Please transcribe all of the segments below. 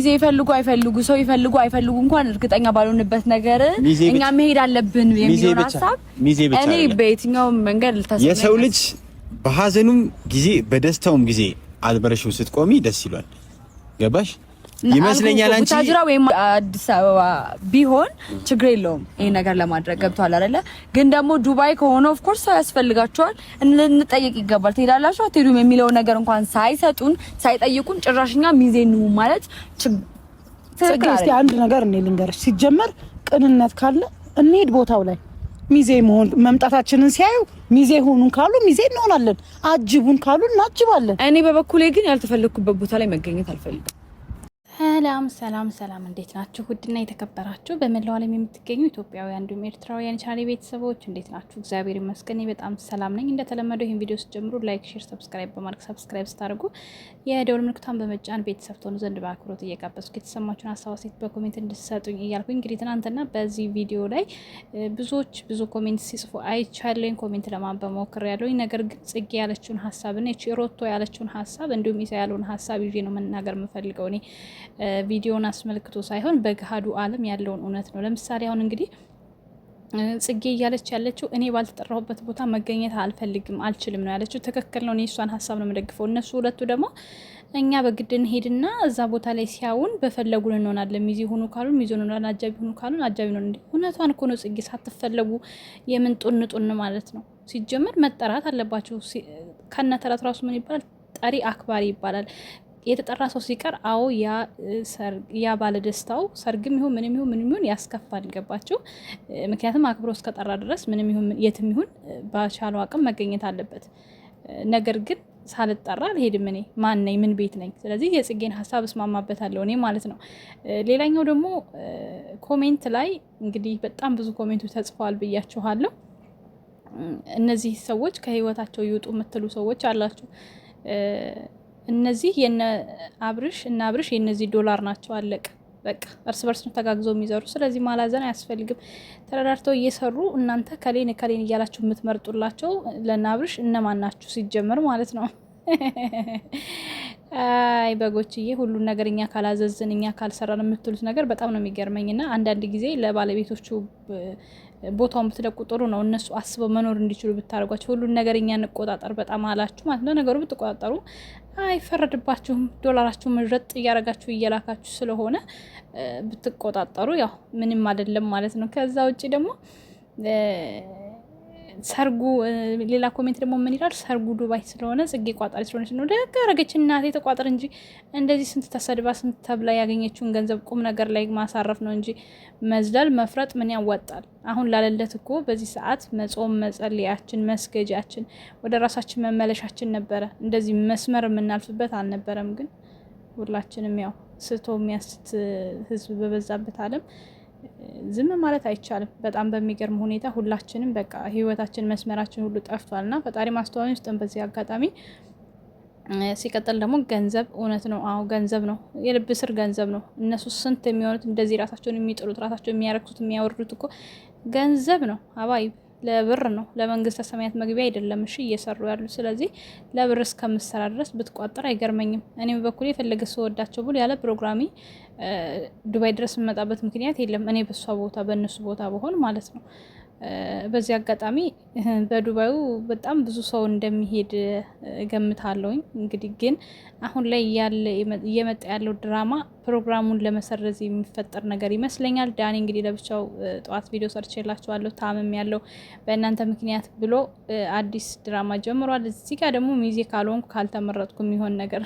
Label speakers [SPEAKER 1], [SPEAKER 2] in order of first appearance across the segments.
[SPEAKER 1] ሚዜ ይፈልጉ አይፈልጉ ሰው ይፈልጉ አይፈልጉ እንኳን እርግጠኛ ባልሆንበት ነገር እኛ መሄድ አለብን የሚለው ሐሳብ እኔ በየትኛው መንገድ ልታስብ
[SPEAKER 2] የሰው ልጅ በሐዘኑም ጊዜ በደስታውም ጊዜ አልበረሽው ስትቆሚ ደስ ይላል ገባሽ ይመስለኛል አንቺ ታጅራ ወይ አዲስ አበባ ቢሆን ችግር የለውም ይሄ ነገር ለማድረግ ገብቷል አይደለ ግን ደግሞ ዱባይ ከሆነ ኦፍ ኮርስ ያስፈልጋቸዋል እንጠይቅ ይገባል ትሄዳላችሁ አትሄዱም የሚለው ነገር እንኳን ሳይሰጡን ሳይጠይቁን ጭራሽኛ ሚዜ ነው ማለት
[SPEAKER 3] እስቲ አንድ ነገር እኔ ልንገርሽ ሲጀመር ቅንነት ካለ እንሂድ ቦታው ላይ ሚዜ መሆን መምጣታችንን ሲያዩ ሚዜ ሆኑን ካሉ ሚዜ እንሆናለን አጅቡን ካሉ እናጅባለን
[SPEAKER 1] እኔ በበኩሌ ግን ያልተፈለኩበት ቦታ ላይ መገኘት አልፈልግም
[SPEAKER 4] ሰላም እንዴት ናችሁ? ውድና የተከበራችሁ በመላው ዓለም የምትገኙ ኢትዮጵያውያን እንዲሁም ኤርትራውያን ቻናሌ ቤተሰቦች እንዴት ናችሁ? እግዚአብሔር ይመስገን በጣም ሰላም ነኝ። እንደተለመደው ይሄን ቪዲዮ ስትጀምሩ ላይክ፣ ሼር፣ ሰብስክራይብ በማድረግ ሰብስክራይብ ስታደርጉ የደወል ምልክቱን በመጫን ቤተሰብ ትሆኑ ዘንድ በአክብሮት እየጋበዝኩ የተሰማችሁን ሀሳብ በኮሜንት እንድትሰጡኝ እያልኩኝ እንግዲህ ትናንትና በዚህ ቪዲዮ ላይ ብዙ ኮሜንት ሲጽፉ አይቻለኝ ኮሜንት ለማንበብ ሞክሬያለሁኝ። ነገር ግን ጽጌ ያለችውን ሀሳብና ሮቶ ያለችውን ሀሳብ እንዲሁም ኢሳ ያለውን ሀሳብ ይዤ ነው መናገር የምፈልገው እኔ ቪዲዮን አስመልክቶ ሳይሆን በገሃዱ ዓለም ያለውን እውነት ነው። ለምሳሌ አሁን እንግዲህ ጽጌ እያለች ያለችው እኔ ባልተጠራሁበት ቦታ መገኘት አልፈልግም አልችልም ነው ያለችው። ትክክል ነው። እኔ እሷን ሀሳብ ነው የምደግፈው። እነሱ ሁለቱ ደግሞ እኛ በግድን ሄድና እዛ ቦታ ላይ ሲያውን በፈለጉን እንሆናለን። ሚዜ ሆኑ ካሉን ሚዜ እንሆናለን፣ አጃቢ ሆኑ ካሉን አጃቢ ነው። እንዴ እውነቷን እኮ ነው። ጽጌ ሳትፈለጉ የምን ጡን ማለት ነው። ሲጀመር መጠራት አለባቸው። ከነተረት ራሱ ምን ይባላል? ጠሪ አክባሪ ይባላል። የተጠራ ሰው ሲቀር አዎ ያ ባለ ደስታው ሰርግም ይሁን ምንም ይሁን ያስከፋል። ገባችሁ? ምክንያቱም አክብሮ እስከጠራ ድረስ ምንም ይሁን የትም ይሁን ባቻለው አቅም መገኘት አለበት። ነገር ግን ሳልጠራ አልሄድም። እኔ ማን ነኝ? ምን ቤት ነኝ? ስለዚህ የጽጌን ሀሳብ እስማማበታለሁ እኔ ማለት ነው። ሌላኛው ደግሞ ኮሜንት ላይ እንግዲህ በጣም ብዙ ኮሜንቶች ተጽፈዋል ብያችኋለሁ። እነዚህ ሰዎች ከህይወታቸው ይውጡ የምትሉ ሰዎች አላችሁ። እነዚህ አብርሽ የነዚህ ዶላር ናቸው። አለቀ በቃ። እርስ በርስ ነው ተጋግዘው የሚዘሩ። ስለዚህ ማላዘን አያስፈልግም። ተረዳርተው እየሰሩ እናንተ ከሌን እያላችሁ የምትመርጡላቸው ለአብርሽ እነማን ናችሁ ሲጀመር ማለት ነው? አይ በጎችዬ ሁሉን ነገር እኛ ካላዘዝን እኛ ካልሰራን የምትሉት ነገር በጣም ነው የሚገርመኝና አንዳንድ ጊዜ ለባለቤቶቹ ቦታውን ብትለቁ ጥሩ ነው። እነሱ አስበው መኖር እንዲችሉ ብታደርጓቸው። ሁሉን ነገር እኛ እንቆጣጠር በጣም አላችሁ ማለት ነው። ነገሩ ብትቆጣጠሩ አይፈረድባችሁም። ዶላራችሁን ምርጥ እያረጋችሁ እየላካችሁ ስለሆነ ብትቆጣጠሩ ያው ምንም አይደለም ማለት ነው። ከዛ ውጪ ደግሞ ሰርጉ ሌላ ኮሜንት ደግሞ ምን ይላል? ሰርጉ ዱባይ ስለሆነ ጽጌ ቋጣሪ ስለሆነች ነው። ደግ አረገች እናቴ ተቋጥር እንጂ እንደዚህ ስንት ተሰድባ ስንት ተብላ ያገኘችውን ገንዘብ ቁም ነገር ላይ ማሳረፍ ነው እንጂ መዝለል መፍረጥ ምን ያዋጣል? አሁን ላለለት እኮ በዚህ ሰዓት መጾም መጸለያችን መስገጃችን ወደ ራሳችን መመለሻችን ነበረ። እንደዚህ መስመር የምናልፍበት አልነበረም። ግን ሁላችንም ያው ስቶ የሚያስት ህዝብ በበዛበት ዓለም ዝም ማለት አይቻልም። በጣም በሚገርም ሁኔታ ሁላችንም በቃ ህይወታችን መስመራችን ሁሉ ጠፍቷልና ፈጣሪ ማስተዋል ይስጠን በዚህ አጋጣሚ። ሲቀጥል ደግሞ ገንዘብ እውነት ነው። አዎ ገንዘብ ነው፣ የልብ ስር ገንዘብ ነው። እነሱ ስንት የሚሆኑት እንደዚህ ራሳቸውን የሚጥሉት ራሳቸውን የሚያረክሱት የሚያወርዱት እኮ ገንዘብ ነው። አባይ ለብር ነው፣ ለመንግስተ ሰማያት መግቢያ አይደለም። እሺ እየሰሩ ያሉ። ስለዚህ ለብር እስከምሰራ ድረስ ብትቋጠር አይገርመኝም። እኔም በኩል የፈለገ ሰው ወዳቸው ብሎ ያለ ፕሮግራሚ ዱባይ ድረስ የምመጣበት ምክንያት የለም። እኔ በሷ ቦታ በእነሱ ቦታ በሆን ማለት ነው። በዚህ አጋጣሚ በዱባዩ በጣም ብዙ ሰው እንደሚሄድ ገምታለሁኝ። እንግዲህ ግን አሁን ላይ እየመጣ ያለው ድራማ ፕሮግራሙን ለመሰረዝ የሚፈጠር ነገር ይመስለኛል። ዳኒ እንግዲህ ለብቻው ጠዋት ቪዲዮ ሰርቼላችኋለሁ። ታምም ያለው በእናንተ ምክንያት ብሎ አዲስ ድራማ ጀምሯል። እዚህ ጋር ደግሞ ሚዜ ካልሆንኩ ካልተመረጥኩ የሚሆን ነገር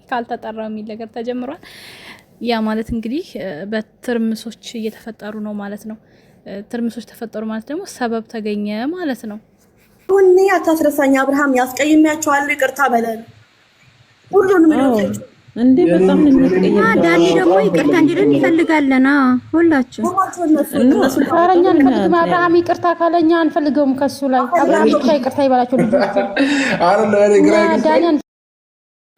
[SPEAKER 4] ካልተጠራ የሚል ነገር ተጀምሯል። ያ ማለት እንግዲህ በትርምሶች እየተፈጠሩ ነው ማለት ነው። ትርምሶች ተፈጠሩ ማለት ደግሞ ሰበብ ተገኘ ማለት ነው።
[SPEAKER 5] ሁኔ አታስረሳኝ አብርሃም፣ ያስቀይሜያቸዋል፣ ይቅርታ በለን ሁሉንም ነው
[SPEAKER 6] እንዴ። በጣም እንቀየም።
[SPEAKER 7] ዳኒ ደግሞ ይቅርታ እንዲልን ይፈልጋልና ሁላችሁ
[SPEAKER 3] ታረኛ አብርሃም ይቅርታ ካለኛ አንፈልገውም። ከሱ ላይ አብርሃም ብቻ ይቅርታ ይባላችሁ ልጅ።
[SPEAKER 8] አረ ለኔ ግራ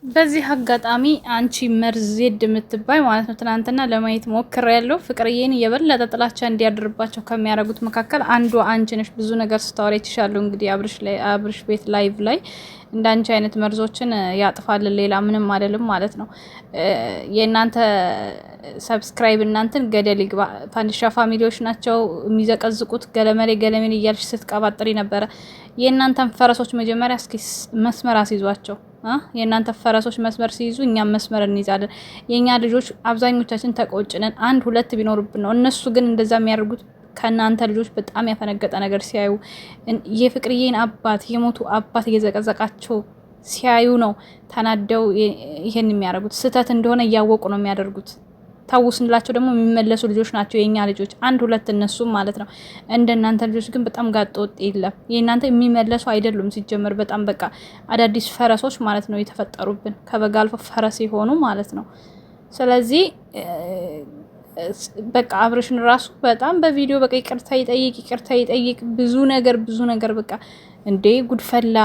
[SPEAKER 4] በዚህ አጋጣሚ አንቺ መርዜድ የምትባይ ማለት ነው ትናንትና ለማየት ሞክሬያለሁ። ፍቅርዬን የበለጠ ጥላቻ እንዲያድርባቸው ከሚያደርጉት መካከል አንዱ አንቺ ነሽ። ብዙ ነገር ስታወሪ ይችላል። እንግዲህ አብርሽ ቤት ላይቭ ላይ እንዳንቺ አይነት መርዞችን ያጥፋልን፣ ሌላ ምንም አይደለም ማለት ነው። የእናንተ ሰብስክራይብ እናንተን ገደል ይግባ። ፋንዲሻ ፋሚሊዎች ናቸው የሚዘቀዝቁት። ገለመሌ እያልሽ ስትቀባጥሪ ነበረ። የእናንተን ፈረሶች መጀመሪያ እስኪ መስመር አስይዟቸው። የእናንተ ፈረሶች መስመር ሲይዙ እኛም መስመር እንይዛለን። የኛ ልጆች አብዛኞቻችን ተቆጭነን አንድ ሁለት ቢኖርብን ነው። እነሱ ግን እንደዛ የሚያደርጉት ከእናንተ ልጆች በጣም ያፈነገጠ ነገር ሲያዩ የፍቅርዬን አባት የሞቱ አባት እየዘቀዘቃቸው ሲያዩ ነው ተናደው ይሄን የሚያደርጉት። ስህተት እንደሆነ እያወቁ ነው የሚያደርጉት። ታው ስንላቸው ደግሞ የሚመለሱ ልጆች ናቸው የኛ ልጆች አንድ ሁለት እነሱም ማለት ነው። እንደናንተ ልጆች ግን በጣም ጋጥ ወጥ የለም። የእናንተ የሚመለሱ አይደሉም ሲጀመር። በጣም በቃ አዳዲስ ፈረሶች ማለት ነው የተፈጠሩብን ከበጋ አልፎ ፈረስ የሆኑ ማለት ነው። ስለዚህ በቃ አብርሽን ራሱ በጣም በቪዲዮ በቃ ይቅርታ ይጠይቅ ብዙ ነገር በቃ እንዴ ጉድፈላ።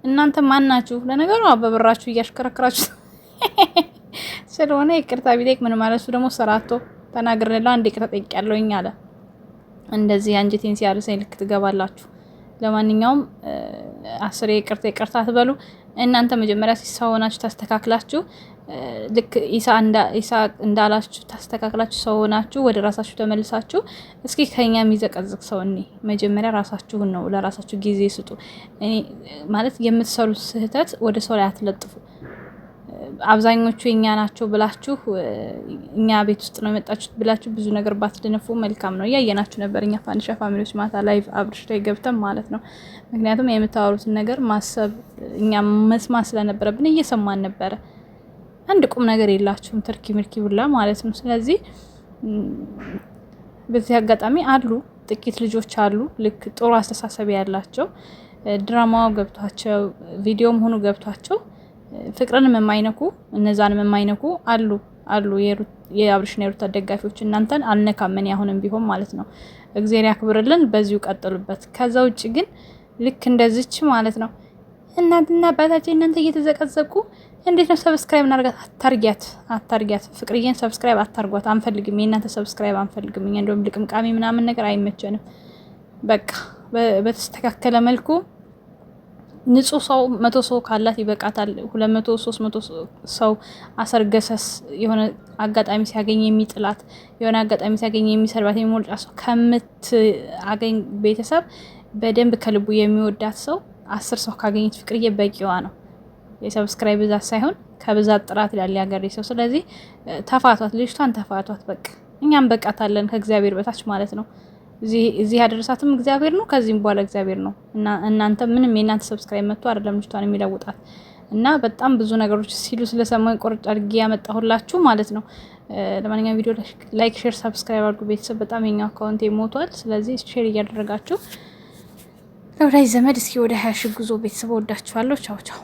[SPEAKER 4] እናንተ ማን ናችሁ ለነገሩ? አበብራችሁ እያሽከረከራችሁ ስለሆነ ይቅርታ ቢጠይቅ ምን ማለት ነው? ደግሞ ሰራቶ ተናግረላ አንዴ ይቅርታ ጠይቄያለሁኝ አለ። እንደዚህ አንጀቴን ሲያርሰኝ ልክ ትገባላችሁ። ለማንኛውም አስሬ ይቅርታ ትበሉ። እናንተ መጀመሪያ ሲሳውናችሁ ታስተካክላችሁ ልክ ኢሳ እንዳላችሁ ታስተካክላችሁ ሰውናችሁ ወደ ራሳችሁ ተመልሳችሁ እስኪ ከኛ የሚዘቀዝቅ ሰው እኔ መጀመሪያ ራሳችሁን ነው ለራሳችሁ ጊዜ ስጡ። እኔ ማለት የምትሰሩት ስህተት ወደ ሰው ላይ አትለጥፉ። አብዛኞቹ እኛ ናቸው ብላችሁ እኛ ቤት ውስጥ ነው የመጣችሁት ብላችሁ ብዙ ነገር ባትደነፉ መልካም ነው። ያየናችሁ ነበር እኛ ፋንዲሻ ፋሚሊዎች ማታ ላይቭ አብርሽ ላይ ገብተን ማለት ነው። ምክንያቱም የምታወሩትን ነገር ማሰብ እኛ መስማት ስለነበረብን እየሰማን ነበረ። አንድ ቁም ነገር የላችሁም ትርኪ ምርኪ ብላ ማለት ነው። ስለዚህ በዚህ አጋጣሚ አሉ ጥቂት ልጆች አሉ ልክ ጥሩ አስተሳሰብ ያላቸው ድራማው ገብቷቸው ቪዲዮም ሆኖ ገብቷቸው ፍቅርንም የማይነኩ እነዛንም የማይነኩ አሉ የአብርሽና የሩታ ደጋፊዎች። እናንተን አልነካመን ያሁንም ቢሆን ማለት ነው። እግዚአብሔር ያክብርልን፣ በዚሁ ቀጥሉበት። ከዛ ውጭ ግን ልክ እንደዚች ማለት ነው እናንተና አባታችን እናንተ እየተዘቀዘቁ እንዴት ነው ሰብስክራይብ እናርጋት? አታርጊያት። ፍቅርዬን ሰብስክራይብ አታርጓት። አንፈልግም፣ የእናንተ ሰብስክራይብ አንፈልግም። እኛ እንደውም ልቅምቃሚ ምናምን ነገር አይመቸንም። በቃ በተስተካከለ መልኩ ንጹህ ሰው 100 ሰው ካላት ይበቃታል። 200 300 ሰው አሰርገሰስ የሆነ አጋጣሚ ሲያገኝ የሚጥላት የሆነ አጋጣሚ ሲያገኝ የሚሰርባት የሚሞልጫ ሰው ከምትአገኝ ቤተሰብ በደንብ ከልቡ የሚወዳት ሰው 10 ሰው ካገኘች ፍቅርዬ በቂዋ ነው። የሰብስክራይብ ብዛት ሳይሆን ከብዛት ጥራት ይላል ያገሬ ሰው። ስለዚህ ተፋቷት፣ ልጅቷን ተፋቷት። በቃ እኛም በቃታለን ከእግዚአብሔር በታች ማለት ነው። እዚህ ያደረሳትም እግዚአብሔር ነው፣ ከዚህም በኋላ እግዚአብሔር ነው። እና እናንተ ምንም የእናንተ ሰብስክራይብ መጥቶ አይደለም ልጅቷን የሚለውጣት። እና በጣም ብዙ ነገሮች ሲሉ ስለሰማኝ ቆርጬ አድርጌ ያመጣሁላችሁ ማለት ነው። ለማንኛውም ቪዲዮ ላይክ፣ ሼር፣ ሰብስክራይብ አድርጉ ቤተሰብ። በጣም የኛ አካውንት ሞቷል። ስለዚህ ሼር እያደረጋችሁ ለወዳጅ ዘመድ እስኪ ወደ 20 ሺህ ጉዞ ቤተሰብ። ወዳችኋለሁ። ቻው ቻው።